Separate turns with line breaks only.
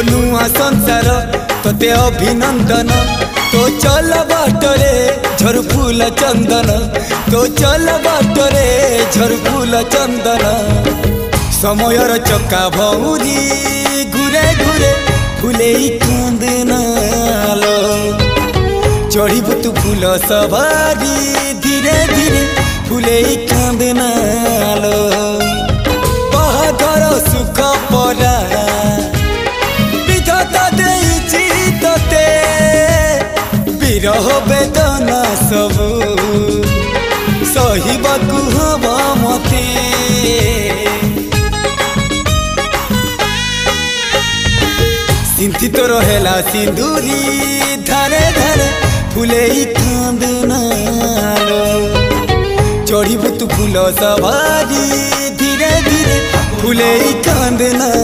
नुआ संसार तोते अभिनंदन तो चल बाटरे झर फूल चंदन तो चल बाटरे झर फूल चंदन समयर चक्का भौरी घुरे घुरे फूले कांदनालो चढ़ीबु तू फूल सवारी धीरे धीरे फूले कांदनालो बाहाघर सुख परा विधाता देइछि तोते विरह वेदना सबु सहिबाकु हवा मते सिंथी तो रहेला सिंदूरी धारे धारे फूले कांदनालो चढ़ीबु तू फूल सवारी धीरे धीरे फूले कांदना।